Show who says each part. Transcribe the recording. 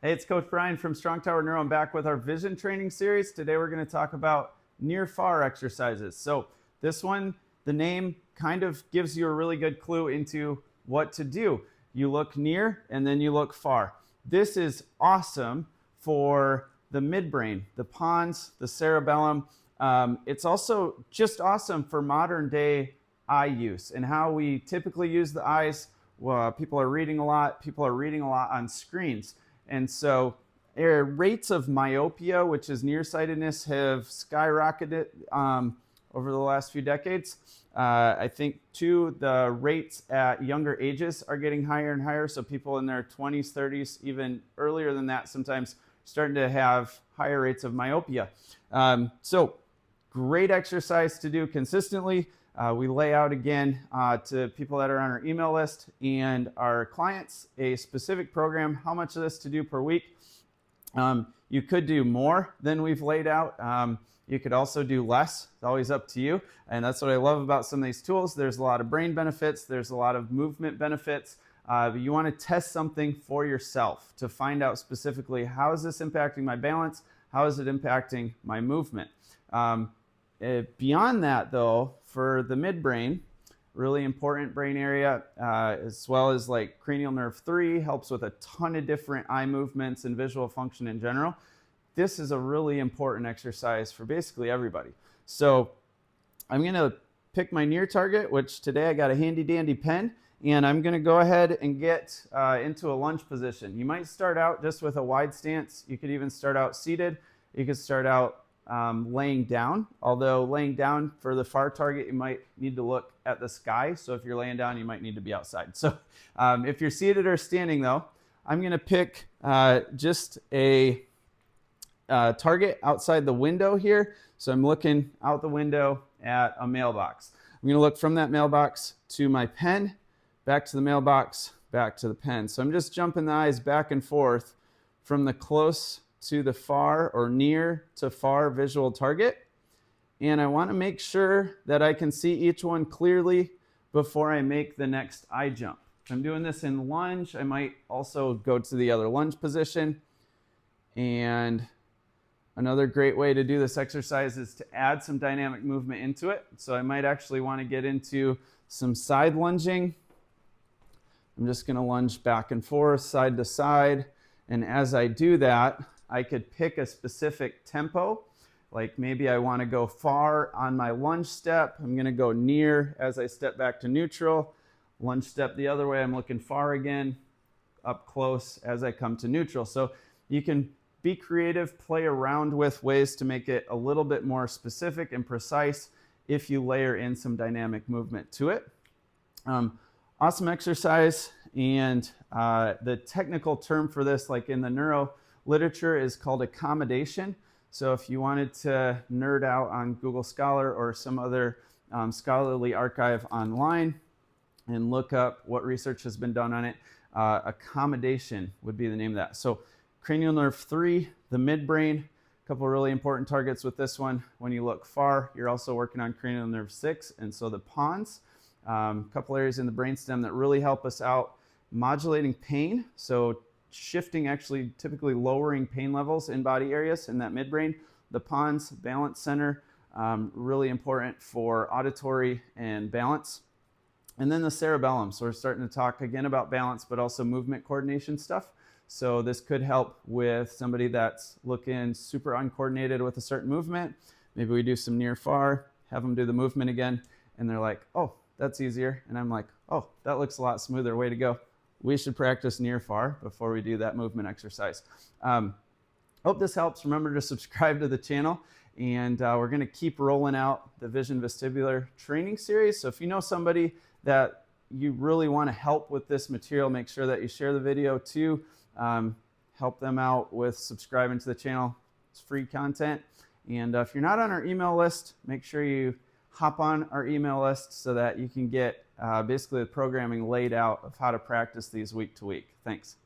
Speaker 1: Hey, it's Coach Brian from Strong Tower Neuro. I'm back with our vision training series. Today we're going to talk about near-far exercises. So this one, the name kind of gives you a really good clue into what to do. You look near and then you look far. This is awesome for the midbrain, the pons, the cerebellum. It's also just awesome for modern day eye use and how we typically use the eyes. People are reading a lot. People are reading a lot on screens. And so rates of myopia, which is nearsightedness, have skyrocketed over the last few decades. I think, too, the rates at younger ages are getting higher and higher. So people in their 20s, 30s, even earlier than that, sometimes starting to have higher rates of myopia. So great exercise to do consistently. We lay out again to people that are on our email list and our clients a specific program, how much of this to do per week. You could do more than we've laid out. You could also do less. It's always up to you. And that's what I love about some of these tools. There's a lot of brain benefits. There's a lot of movement benefits. But you want to test something for yourself to find out specifically, how is this impacting my balance? How is it impacting my movement? Beyond that, though, for the midbrain, really important brain area, as well as like cranial nerve 3, helps with a ton of different eye movements and visual function in general. This is a really important exercise for basically everybody. So I'm going to pick my near target, which today I got a handy dandy pen, and I'm going to go ahead and get into a lunge position. You might start out just with a wide stance. You could even start out seated. You could start out laying down, although laying down for the far target, you might need to look at the sky. So if you're laying down, you might need to be outside. So if you're seated or standing, though, I'm going to pick just a target outside the window here. So I'm looking out the window at a mailbox. I'm going to look from that mailbox to my pen, back to the mailbox, back to the pen. So I'm just jumping the eyes back and forth from the close to the far or near to far visual target. And I want to make sure that I can see each one clearly before I make the next eye jump. If I'm doing this in lunge, I might also go to the other lunge position. And another great way to do this exercise is to add some dynamic movement into it. So I might actually want to get into some side lunging. I'm just going to lunge back and forth, side to side. And as I do that, I could pick a specific tempo. Like maybe I want to go far on my lunge step. I'm going to go near as I step back to neutral. Lunge step the other way. I'm looking far again, up close as I come to neutral. So you can be creative, play around with ways to make it a little bit more specific and precise if you layer in some dynamic movement to it. Awesome exercise. And the technical term for this, like in the neuro literature, is called accommodation. So if you wanted to nerd out on Google Scholar or some other scholarly archive online and look up what research has been done on it, accommodation would be the name of that. So cranial nerve 3, the midbrain, a couple of really important targets with this one. When you look far, you're also working on cranial nerve 6, and so the pons. A couple areas in the brainstem that really help us out, modulating pain. So shifting, actually typically lowering pain levels in body areas in that midbrain. The pons, balance center, really important for auditory and balance. And then the cerebellum. So we're starting to talk again about balance, but also movement coordination stuff. So this could help with somebody that's looking super uncoordinated with a certain movement. Maybe we do some near far, have them do the movement again, and they're like, oh, that's easier. And I'm like, oh, that looks a lot smoother, way to go. We should practice near far before we do that movement exercise. Hope this helps. Remember to subscribe to the channel, and we're going to keep rolling out the Vision Vestibular training series. So if you know somebody that you really want to help with this material, make sure that you share the video too. Help them out with subscribing to the channel. It's free content. And if you're not on our email list, make sure you hop on our email list so that you can get basically the programming laid out of how to practice these week to week. Thanks.